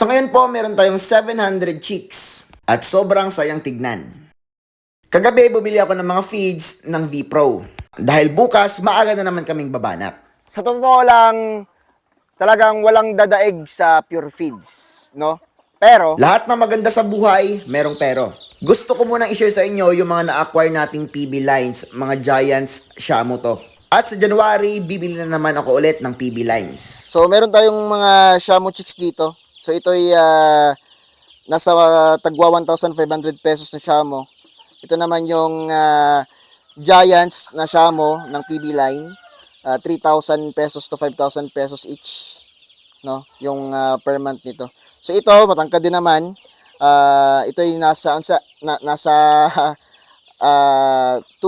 So ngayon po, meron tayong 700 chicks at sobrang sayang tignan. Kagabi, bumili ako ng mga feeds ng V-Pro dahil bukas, maaga na naman kaming babanat. Sa totoo lang, talagang walang dadaig sa Pure Feeds, no? Pero, Lahat ng maganda sa buhay, merong pero. Gusto ko munang i-share sa inyo yung mga na-acquire nating PB lines, mga Giants Shamu to. At sa January, bibili na naman ako ulit ng PB lines. so meron tayong mga Shamu chicks dito. So ito ay nasa tagwa 1,500 pesos na Shamu. Ito naman yung Giants na Shamu ng PB line. 3,000 pesos to 5,000 pesos each, no? Yung per month nito. So ito, matangkad din naman. Ito ay nasa 2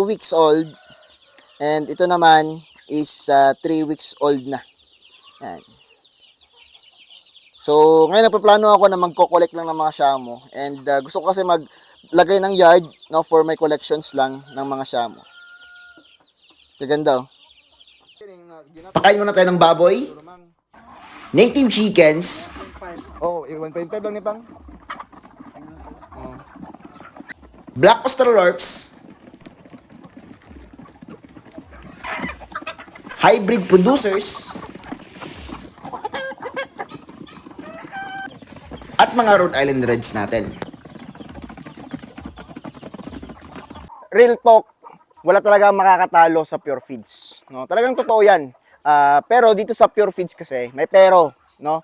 weeks old. And ito naman is 3 weeks old na. Yan. So, ngayon nagpaplano ako na magko-collect lang ng mga Shamu. And gusto ko kasi maglagay ng yard, no, for my collections lang ng mga Shamu. Gaganda, oh. Pakain muna tayo ng baboy, native chickens, Oh, 1.5 lang ni Pang. black australorps, hybrid producers, at mga Rhode Island Reds natin. Real talk, wala talaga makakatalo sa Pure Feeds, no? Talagang totoo 'yan. Pero dito sa Pure Feeds kasi, may pero, no?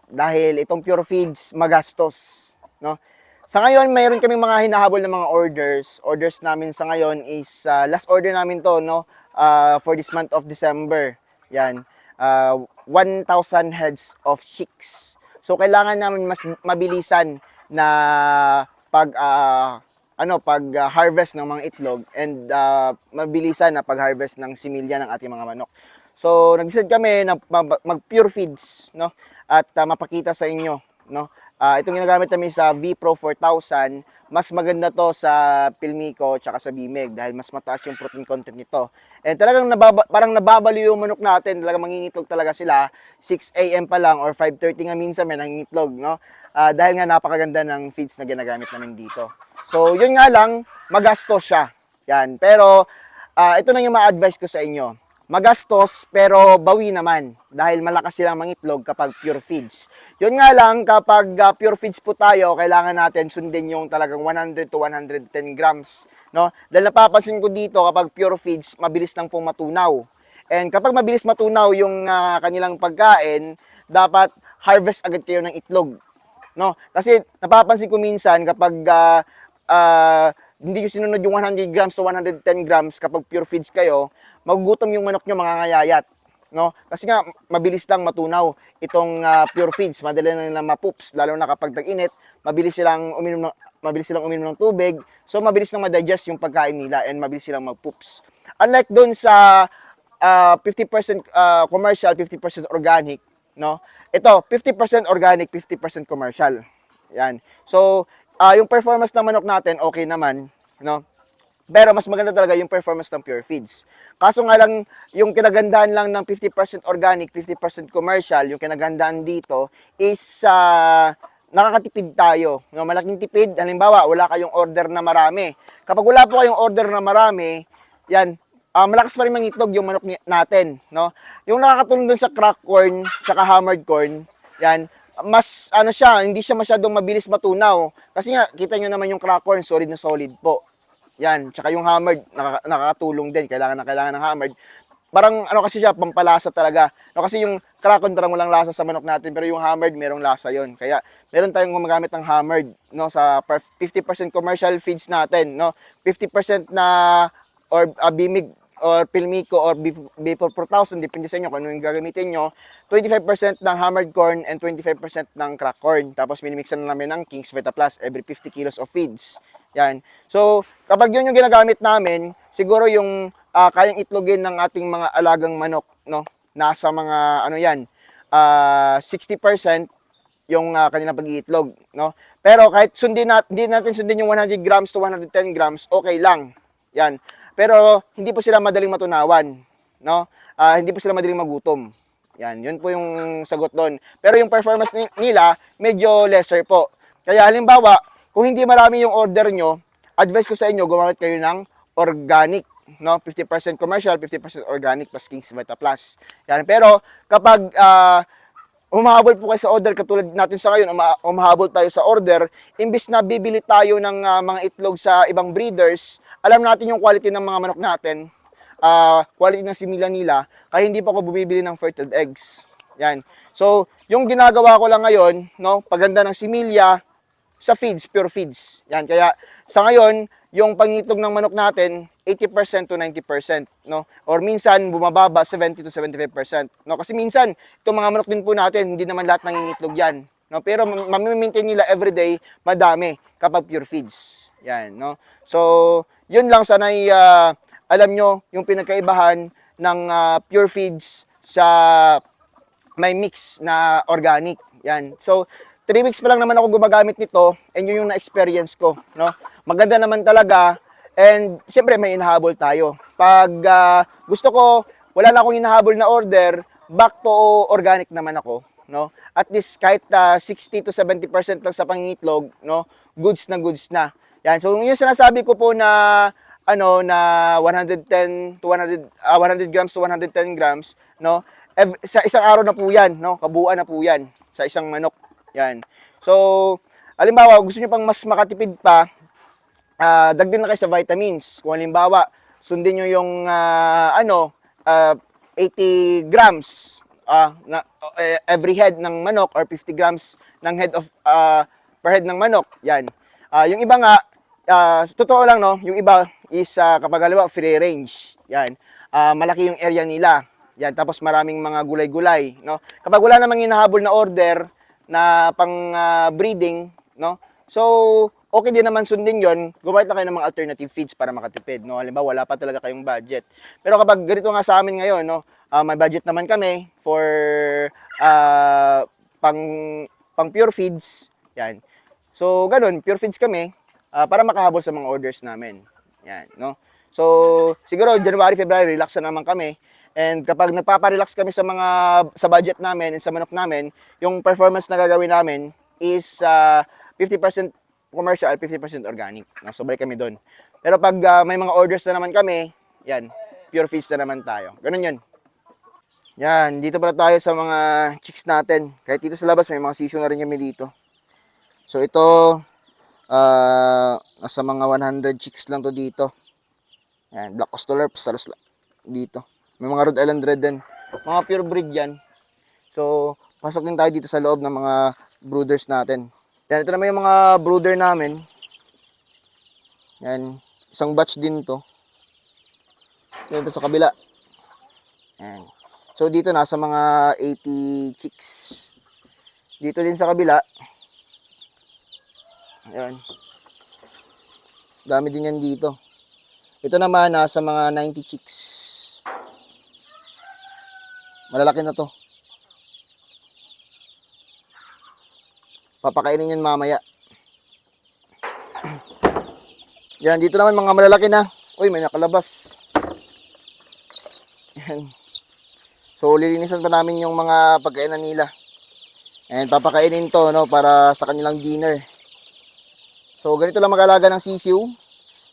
Dahil itong Pure Feeds magastos, no? Sa ngayon, mayroon kaming mga hinahabol ng mga orders. Orders namin sa ngayon is last order namin 'to, no? For this month of December. Yan. 1,000 heads of chicks. So kailangan namin mas mabilisan na pag harvest ng mga itlog and mabilisan na pag-harvest ng similya ng ating mga manok. So nag-decide kami na mag-pure feeds, no? At mapakita sa inyo, no? Itong ginagamit namin sa V-Pro 4000, mas maganda to sa Pilmico tsaka sa Bimeg dahil mas mataas yung protein content nito. And talagang parang nababaliw yung manok natin, talagang mangingitlog talaga sila 6 AM pa lang or 5:30 nga minsan may nangingitlog, no? Dahil nga napakaganda ng feeds na ginagamit namin dito. So, yun nga lang, magastos siya. Yan. Pero, ito na yung ma-advise ko sa inyo. Magastos, pero bawi naman. Dahil malakas silang mangitlog kapag pure feeds. Yun nga lang, kapag pure feeds po tayo, kailangan natin sundin yung talagang 100 to 110 grams. No? Dahil napapansin ko dito, kapag pure feeds, mabilis lang pong matunaw. And kapag mabilis matunaw yung kanilang pagkain, dapat harvest agad kayo ng itlog. No? Kasi napapansin ko minsan kapag hindi nyo sinunod yung 100 grams to 110 grams kapag pure feeds kayo, magugutom yung manok nyo, mangangayayat. No? Kasi nga, mabilis lang matunaw itong pure feeds. Madali na nilang mapoops, lalo na kapag tag-init, mabilis silang uminom ng tubig. So, mabilis lang ma-digest yung pagkain nila and mabilis silang mag-poops. Unlike dun sa 50% commercial, 50% organic, no? Ito, 50% organic, 50% commercial. Yan. So, yung performance ng manok natin, okay naman, no? Pero mas maganda talaga yung performance ng pure feeds. Kaso nga lang, yung kinagandahan lang ng 50% organic, 50% commercial, yung kinagandahan dito is nakakatipid tayo. No? Malaking tipid, halimbawa, wala kayong order na marami. Kapag wala po kayong order na marami, yan, malakas pa rin mangitlog yung manok natin. No? Yung nakakatulong dun sa crack corn, tsaka hammered corn, yan, mas siya, hindi siya masyadong mabilis matunaw. Kasi nga, kita nyo naman yung crack corn, solid na solid po. Yan, tsaka yung hammered, nakakatulong din, kailangan ng hammered. Parang kasi siya, pampalasa talaga. No, kasi yung crack corn parang walang lasa sa manok natin, pero yung hammered merong lasa yon. Kaya meron tayong gumagamit ng hammered, no, sa 50% commercial feeds natin, no. 50% na or bimig or Pilmico or Beef 4000, depende sa inyo kung ano yung gagamitin nyo. 25% ng hammered corn and 25% ng crack corn. Tapos minimixan na namin ng King's Vita Plus every 50 kilos of feeds. Yan. So, kapag yun yung ginagamit namin, siguro yung kayang itlogin ng ating mga alagang manok, no? Nasa mga 60% yung kanilang pag-iitlog, no? Pero kahit hindi natin sundin yung 100 grams to 110 grams, okay lang. Yan. Pero hindi po sila madaling matunawan, no? Hindi po sila madaling magutom. Yan, yun po yung sagot doon. Pero yung performance nila, medyo lesser po. Kaya halimbawa, kung hindi marami yung order nyo, advice ko sa inyo, gumamit kayo ng organic, no? 50% commercial, 50% organic plus King's Vita Plus. Yan. Pero kapag humahabol po kayo sa order katulad natin sa ngayon, humahabol tayo sa order, imbis na bibili tayo ng mga itlog sa ibang breeders, alam natin yung quality ng mga manok natin, quality ng similya nila, kaya hindi pa ako bumibili ng fertiled eggs. Yan. So, yung ginagawa ko lang ngayon, no, paganda ng similya sa feeds, pure feeds. Yan. Kaya sa ngayon, yung pangitlog ng manok natin, 80% to 90%, no? Or minsan bumababa 70 to 75%, no? Kasi minsan itong mga manok din po natin, hindi naman lahat nangingitlog 'yan, no? Pero mami-maintain nila everyday, madami kapag pure feeds. Yan, no? So, yun lang sanay alam nyo yung pinagkaibahan ng pure feeds sa may mix na organic. Yan. So, 3 weeks pa lang naman ako gumagamit nito and yun yung na-experience ko, no? Maganda naman talaga and syempre may inahabol tayo. Pag gusto ko, wala na akong inahabol na order, back to organic naman ako, no? At least kahit 60 to 70% lang sa pangingitlog, no? Goods na. Yan. So, yung sinasabi ko po na na 110 to 100 grams to 110 grams, no? Sa isang araw na po 'yan, no? Kabuuan na po 'yan sa isang manok. Yan. So, halimbawa, gusto niyo pang mas makatipid pa, dagdag na kayo sa vitamins. Kung halimbawa, sundin niyo yung 80 grams every head ng manok or 50 grams ng head of per head ng manok. Yan. Yung iba nga, totoo lang, no, yung iba is kapag halimbawa free range. Yan. Malaki yung area nila. Yan, tapos maraming mga gulay-gulay, no? Kapag wala namang hinahabol na order na pang breeding, no? So, okay din naman sundin 'yon. Gumamit lang kayo ng mga alternative feeds para makatipid, no? Halimbawa, wala pa talaga kayong budget. Pero kapag ganito nga sa amin ngayon, no, may budget naman kami for pang pure feeds, yan. So, ganun, pure feeds kami para makahabol sa mga orders namin. Yan, no? So, siguro January, February, relax na naman kami. And kapag nagpapa-relax kami sa budget namin and sa manok namin, yung performance na gagawin namin is 50% commercial, 50% organic. No? So, balik kami doon. Pero pag may mga orders na naman kami, yan, pure feeds na naman tayo. Ganun yun. Yan, dito pala tayo sa mga chicks natin. Kahit dito sa labas, may mga season na rin kami dito. So, ito, nasa mga 100 chicks lang to dito. Yan, Black Australorps, salos dito. May mga Rhode Island Red din. Mga pure breed yan. So, pasok din tayo dito sa loob ng mga brooders natin. Yan, ito naman yung mga brooder namin. Yan, isang batch din to. Ito sa kabila. Yan. So, dito nasa mga 80 chicks. Dito din sa kabila. Yan. Dami din yan dito. Ito naman nasa mga 90 chicks. Malalaki na to. Papakainin yan mamaya. Yan, dito naman mga malalaki na. Uy, may nakalabas. Yan. So, lilinisan pa namin yung mga pagkainan nila. And papakainin to, no, para sa kanilang dinner. So, ganito lang mag-alaga ng sisiw.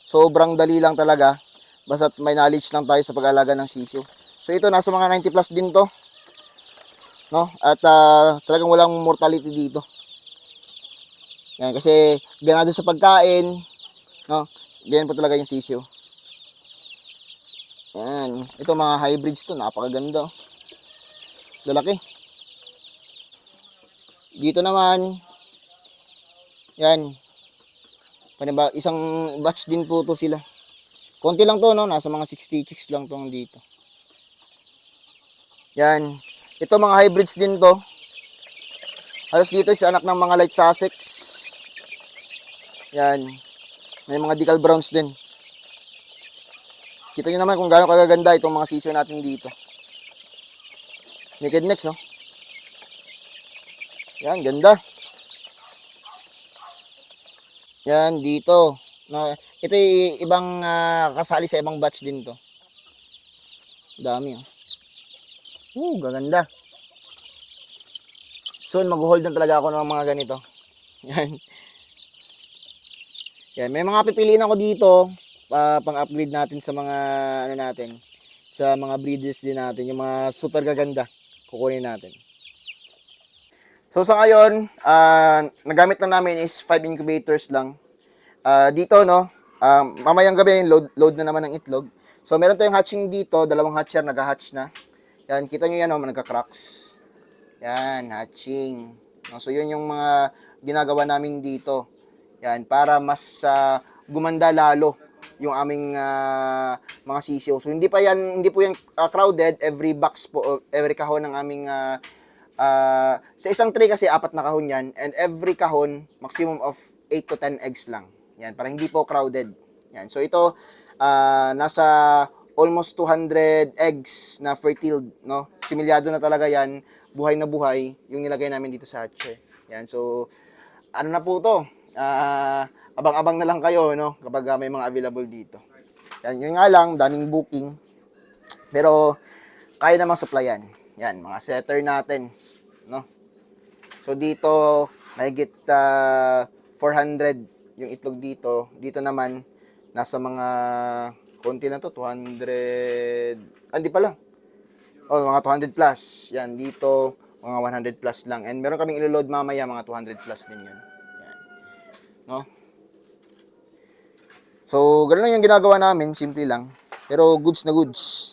Sobrang dali lang talaga. Basta't may knowledge lang tayo sa pag-alaga ng sisiw. So ito nasa mga 90 plus din to. No? At talagang walang mortality dito. Yan, kasi ganado sa pagkain, no? Ganyan po talaga yung sisiw. Yan, ito mga hybrids to, napakaganda. Lalaki. Dito naman, yan. Paniba, isang batch din po to sila. Konti lang to, no? Nasa mga 60 chicks lang to dito. Yan. Ito mga hybrids din to. Halos dito is anak ng mga light Sussex. Yan. May mga decal browns din. Kita nyo naman kung gaano kagaganda itong mga sisiw natin dito. Naked necks, no? Yan, ganda. Yan, dito. No, ito yung ibang kasali sa ibang batch din to. Dami, oh. Gaganda. Soon, mag-hold na talaga ako ng mga ganito. Yan. Yan, may mga pipiliin ako dito pang-upgrade natin sa mga ano natin, sa mga breeders din natin, yung mga super gaganda kukunin natin. So sa ngayon, nagamit lang namin is 5 incubators lang. Dito no, mamayang gabi load na naman ng itlog. So meron tayong hatching dito, dalawang hatcher nag-hatch na. Yan, kita nyo yan oh, nagka-cracks. Yan, hatching. No, so yun yung mga ginagawa namin dito. Yan, para mas gumanda lalo yung aming mga sisiyo. So hindi po yan crowded. Every box po, every kahon ng aming sa isang tray kasi 4 na kahon yan, and every kahon maximum of 8 to 10 eggs lang. Yan, para hindi po crowded. Yan. So ito nasa almost 200 eggs na fertile, no? Similyado na talaga yan, buhay na buhay yung nilagay namin dito sa hatcher. Yan. So ano na po to? Abang-abang na lang kayo, no, kapag may mga available dito. Yan, yun nga lang, daming booking. Pero kaya namang supplyan. Yan, mga setter natin, no. So dito mahigit 400 yung itlog dito. Dito naman nasa mga konti na to, 200. Hindi pala. Oh, mga 200 plus. Yan, dito mga 100 plus lang. And meron kaming ilo-load mamaya, mga 200 plus din yun. Yan. No? So, ganoon lang yung ginagawa namin, simple lang. Pero goods na goods.